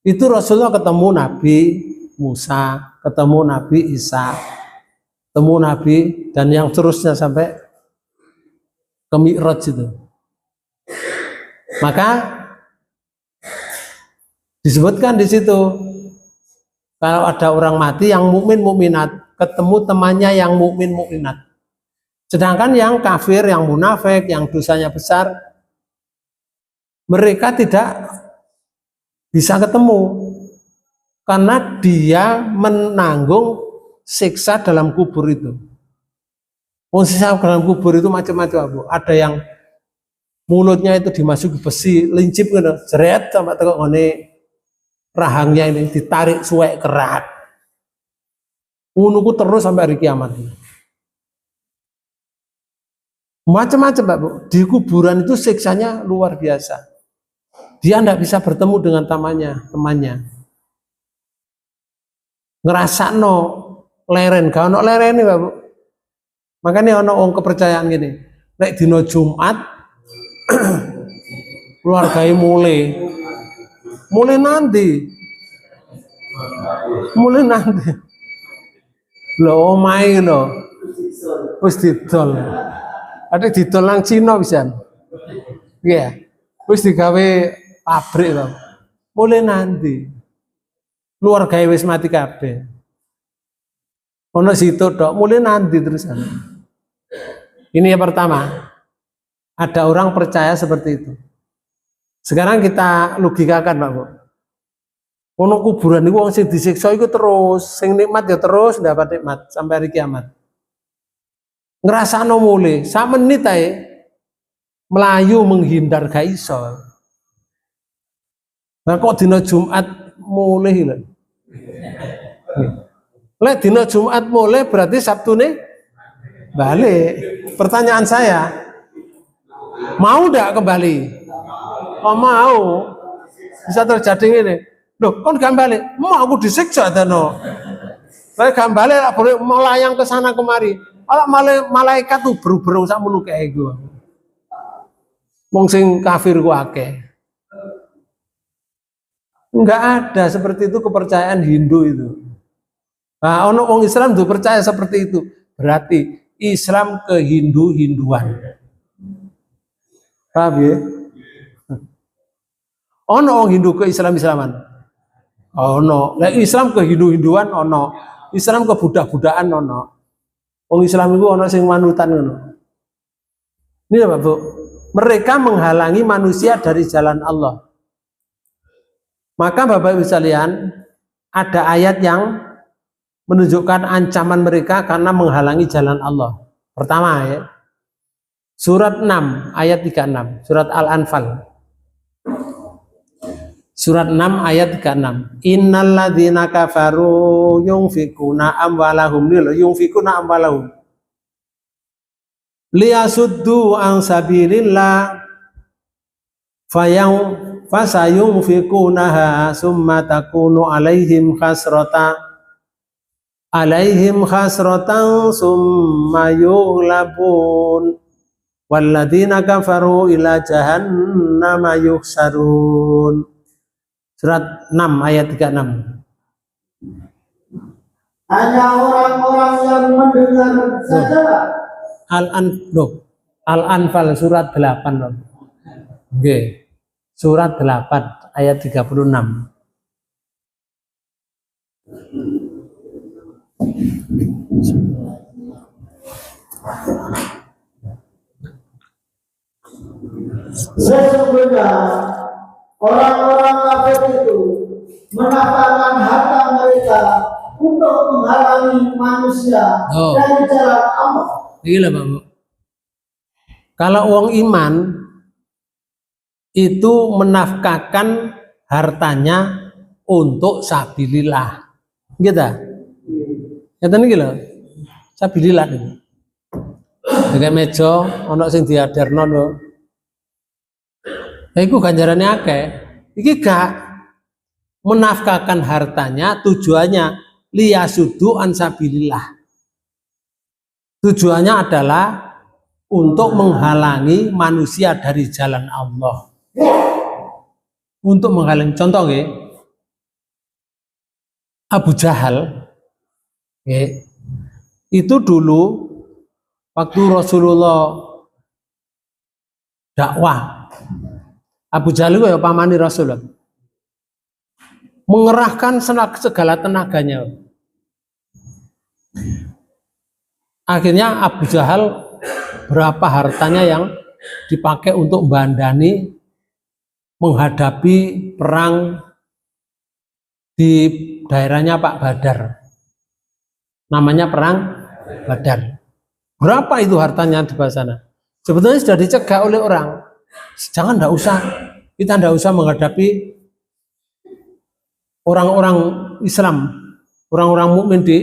Itu Rasulullah ketemu Nabi Musa, ketemu Nabi Isa, ketemu Nabi dan yang terusnya sampai ke Mi'raj itu. Maka disebutkan di situ kalau ada orang mati yang mukmin mukminat ketemu temannya yang mukmin mukminat. Sedangkan yang kafir, yang munafik, yang dosanya besar, mereka tidak bisa ketemu karena dia menanggung siksa dalam kubur itu. Siksa dalam kubur itu macam-macam, Bu. Ada yang mulutnya itu dimasuki besi, lincip gitu, jeret sampai tekok ngene rahangnya ini ditarik suwek kerat. Unuku terus sampai hari kiamat. Macam-macam, Pak Bu. Di kuburan itu siksanya luar biasa. Dia tidak bisa bertemu dengan temannya. Ngerasakno leren, gak ono leren Pak Bu. Makanya ono wong kepercayaan gini. Nek dino Jumat keluargai mulai nanti lo omai lo wis didol ada didol nang Cina bisa iya wis digawe pabrik lo mulai nanti keluarga wis mati kabeh Ono situ dok, mulai nanti terusan. Ini yang pertama. Ada orang percaya seperti itu. Sekarang kita logikakan, Pak Bu. Ono kuburan itu wong sing disiksa itu terus, sing nikmat ya terus dapat nikmat sampai hari kiamat. Ngerasano mulai, sak menit ae melayu menghindar gak iso. Nah kok dina Jumat mulai lho. Lek dina Jumat mulai berarti Sabtu nih balik. Pertanyaan saya, mau ndak kembali? Oh mau. Bisa terjadi ini. Loh, kon gak balik? Mau aku disiksa dano. Lek gak balik lah boleh melayang ke sana kemari. Kalau malaikat tuh beru-beru sak mulu kayak gue. Wong sing kafir ku akeh. Enggak ada seperti itu kepercayaan Hindu itu. Nah, ono wong Islam tuh percaya seperti itu. Berarti Islam ke Hindu-Hinduan. Paham ya? Ono wong Hindu ke Islam-Islaman. Ono. Lah Islam ke Hindu-Hinduan ono. Islam ke budak-budakan ono. Wong Islam itu ono sing manutan ngono. Ini apa, Bu? Mereka menghalangi manusia dari jalan Allah. Maka Bapak Ibu sekalian, ada ayat yang menunjukkan ancaman mereka karena menghalangi jalan Allah. Pertama ya, surat 6 ayat 36, surat Al-Anfal. Surat 6 ayat 36. Innalladzina kafaru yunfikuna amwalahum liyasuddu an sabilillah fasayunfikunaha summa takunu alaihim khasratan summa yughlabun walladzina kafaru ila jahannama yuhsarun. Surat 6 ayat 36. Hanya orang-orang yang mendengar saja. Al-Anfal surat 8. Oke. Surat 8 ayat 36. Sesungguhnya orang-orang kafir itu menafkahkan harta mereka untuk menghalangi manusia dari jalan Allah. Gila, Bapak. Kalau orang iman itu menafkahkan hartanya untuk sabilillah. Gitu. Ngeten iki lho. Sabilillah niku. Dengan meja ana sing diadarno lho. Iku ganjarane akeh. Iki gak menafkahkan hartanya tujuannya liyasudu an sabilillah. Tujuannya adalah untuk menghalangi manusia dari jalan Allah. Untuk menghalangi, contoh ya, Abu Jahal ya, itu dulu waktu Rasulullah dakwah, Abu Jahal itu ya pamani Rasulullah, mengerahkan segala tenaganya. Akhirnya Abu Jahal berapa hartanya yang dipakai untuk membandani menghadapi perang di daerahnya Pak Badar. Namanya perang Badar. Berapa itu hartanya di sana? Sebetulnya sudah dicegah oleh orang. Jangan, kita tidak usah menghadapi orang-orang Islam, orang-orang mukmin di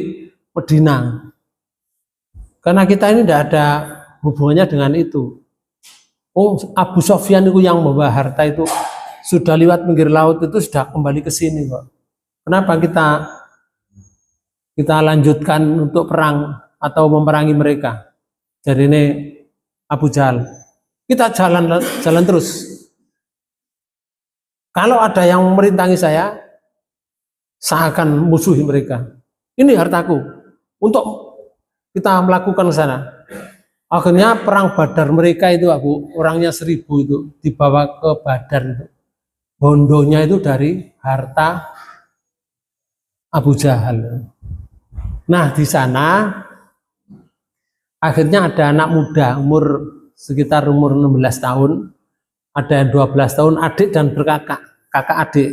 Medina. Karena kita ini tidak ada hubungannya dengan itu. Oh, Abu Sofyan itu yang membawa harta itu sudah lewat pinggir laut itu sudah kembali ke sini kok. Kenapa kita lanjutkan untuk perang atau memerangi mereka? Jadi ini Abu Jahal. Kita jalan terus. Kalau ada yang merintangi saya akan musuhi mereka. Ini hartaku untuk kita melakukan ke sana. Akhirnya perang Badar mereka itu, orangnya 1000 itu dibawa ke Badar itu. Bondonya itu dari harta Abu Jahal. Nah, di sana akhirnya ada anak muda sekitar umur 16 tahun, ada yang 12 tahun, adik dan berkakak, kakak adik.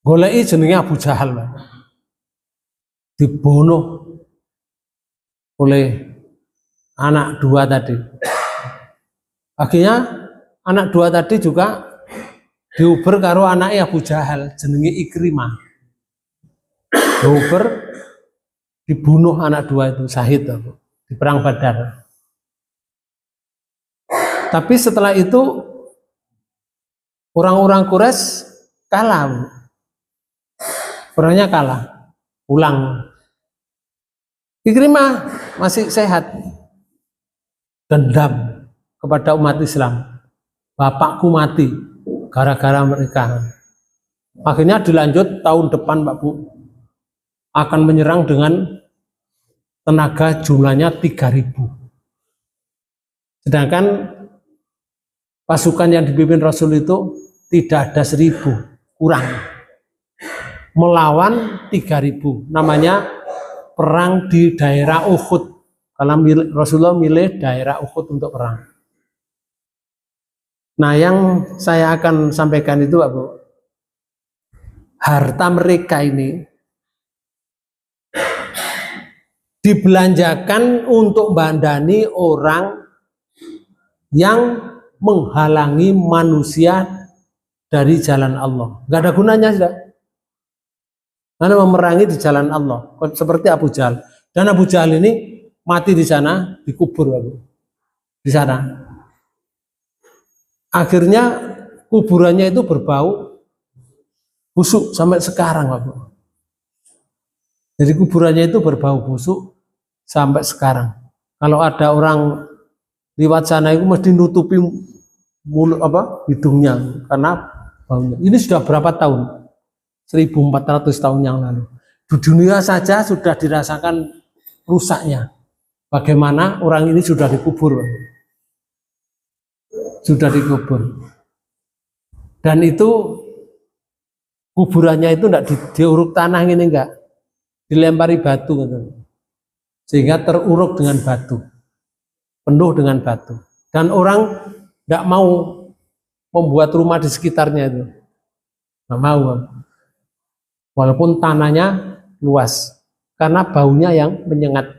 Goleki jenenge Abu Jahal. Dibunuh oleh anak dua tadi. Akhirnya anak dua tadi juga diuber karo anaknya Abu Jahal jenenge Ikrimah. Diuber, dibunuh anak dua itu, syahid di perang Badar. Tapi setelah itu orang-orang Quraisy kalah. Orangnya kalah, pulang. Ikrimah masih sehat, dendam kepada umat Islam. Bapakku mati gara-gara mereka. Akhirnya dilanjut tahun depan Pak Bu akan menyerang dengan tenaga jumlahnya 3.000. Sedangkan pasukan yang dipimpin Rasul itu tidak ada 1.000, kurang. Melawan 3.000, namanya perang di daerah Uhud. Kalau Rasulullah milih daerah Uhud untuk perang. Nah, yang saya akan sampaikan itu Pak Bu, harta mereka ini dibelanjakan untuk bandani orang yang menghalangi manusia dari jalan Allah. Gak ada gunanya sudah. Karena memerangi di jalan Allah, seperti Abu Jahal. Dan Abu Jahal ini mati di sana, dikubur Pak Bu. Di sana. Akhirnya kuburannya itu berbau busuk sampai sekarang Pak Bu. Jadi kuburannya itu berbau busuk sampai sekarang. Kalau ada orang lewat sana itu mesti nutupi mulut hidungnya karena baunya. Ini sudah berapa tahun? 1400 tahun yang lalu. Di dunia saja sudah dirasakan rusaknya. Bagaimana orang ini sudah dikubur. Sudah dikubur. Dan itu kuburannya itu enggak diuruk tanah ini enggak. Dilempari batu gitu. Sehingga teruruk dengan batu. Penuh dengan batu. Dan orang enggak mau membuat rumah di sekitarnya itu. Enggak mau. Walaupun tanahnya luas. Karena baunya yang menyengat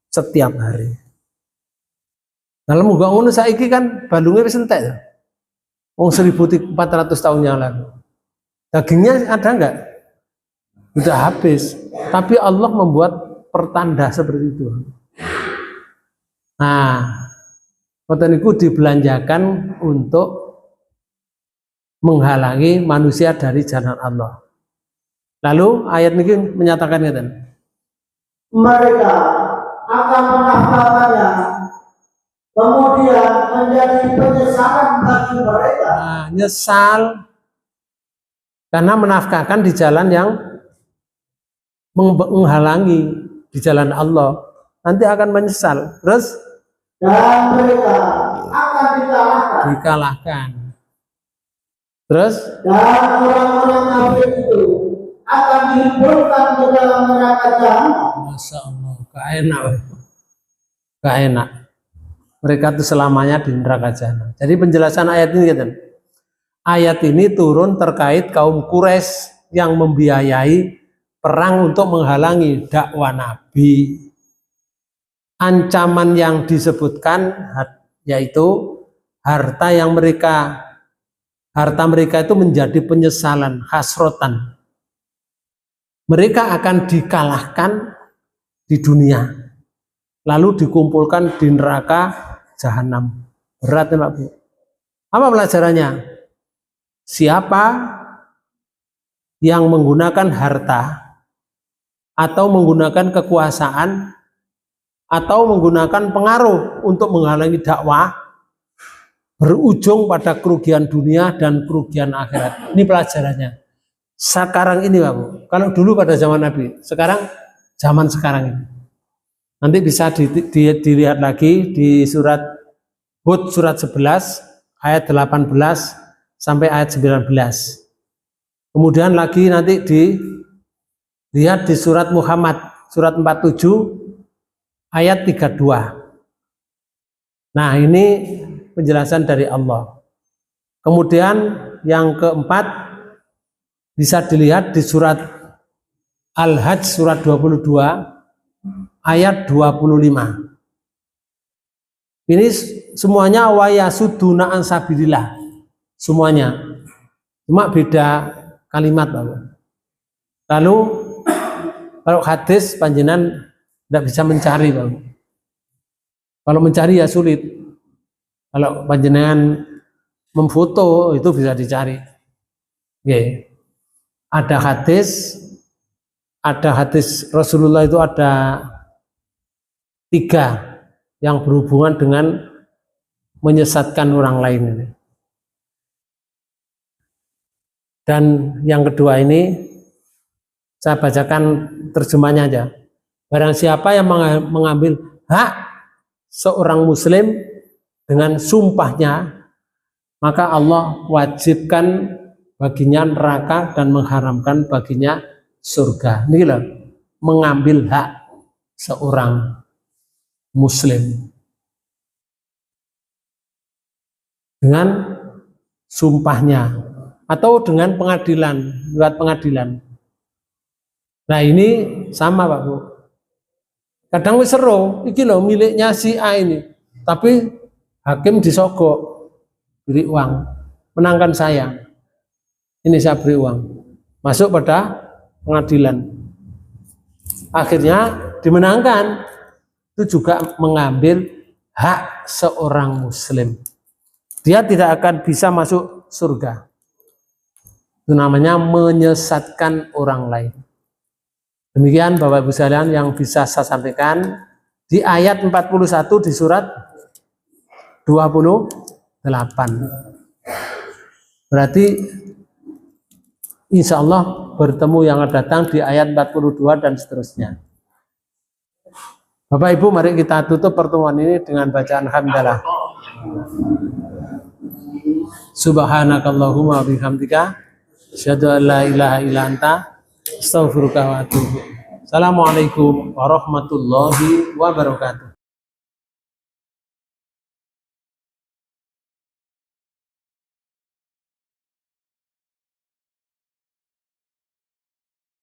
setiap hari. Dalam munggah ngono saiki kan balungnya wis entek. Wong 1400 tahun yang lalu. Dagingnya ada enggak? Sudah habis. Tapi Allah membuat pertanda seperti itu. Nah, konten itu dibelanjakan untuk menghalangi manusia dari jalan Allah. Lalu ayat ini menyatakan mereka akan menafkahkannya, kemudian menjadi penyesalan bagi mereka. Nah, nyesal karena menafkahkan di jalan yang menghalangi di jalan Allah, nanti akan menyesal. Terus dan mereka akan dikalahkan. Terus dan orang-orang kafir itu akan dihimpunkan ke dalam neraka jahanam. Masya Allah, gak enak. Gak enak. Mereka itu selamanya di neraka jahanam. Jadi penjelasan ayat ini gitu. Ayat ini turun terkait kaum Quraisy yang membiayai perang untuk menghalangi dakwah Nabi. Ancaman yang disebutkan yaitu harta mereka itu menjadi penyesalan, hasrotan. Mereka akan dikalahkan di dunia, lalu dikumpulkan di neraka jahanam. Berat ya Pak Bu. Apa pelajarannya? Siapa yang menggunakan harta atau menggunakan kekuasaan atau menggunakan pengaruh untuk menghalangi dakwah, berujung pada kerugian dunia dan kerugian akhirat. Ini pelajarannya. Sekarang ini Pak Bu, kalau dulu pada zaman Nabi, sekarang zaman sekarang ini. Nanti bisa dilihat lagi di surat Hud surat 11 ayat 18 sampai ayat 19. Kemudian lagi nanti dilihat di surat Muhammad surat 47 ayat 32. Nah, ini penjelasan dari Allah. Kemudian yang keempat bisa dilihat di surat Al-Hajj surat 22 ayat 25. Ini semuanya wa yasudduna an sabilillah. Semuanya. Cuma beda kalimat, Bapak. Lalu kalau hadis panjenengan tidak bisa mencari, Bapak. Kalau mencari ya sulit. Kalau panjenengan memfoto itu bisa dicari. Oke. Ada hadis Rasulullah itu ada 3 yang berhubungan dengan menyesatkan orang lain ini. Dan yang kedua ini saya bacakan terjemahnya aja. Barang siapa yang mengambil hak seorang muslim dengan sumpahnya, maka Allah wajibkan baginya neraka dan mengharamkan baginya surga. Ini loh, mengambil hak seorang muslim dengan sumpahnya atau dengan pengadilan, lewat pengadilan. Nah, ini sama, Pak Bu. Kadang wis seru, iki loh miliknya si A ini, tapi hakim disogok, beri uang, menangkan saya. Ini saya beri uang, masuk pada pengadilan. Akhirnya dimenangkan, itu juga mengambil hak seorang muslim. Dia tidak akan bisa masuk surga. Itu namanya menyesatkan orang lain. Demikian Bapak Ibu sekalian yang bisa saya sampaikan di ayat 41 di surat 28. Berarti insya Allah bertemu yang akan datang di ayat 42 dan seterusnya. Bapak Ibu, mari kita tutup pertemuan ini dengan bacaan hamdalah. Subhanakallahumma bihamdika asyhadu an la ilaha illa anta astaghfiruka wa atubu. Assalamualaikum warahmatullahi wabarakatuh.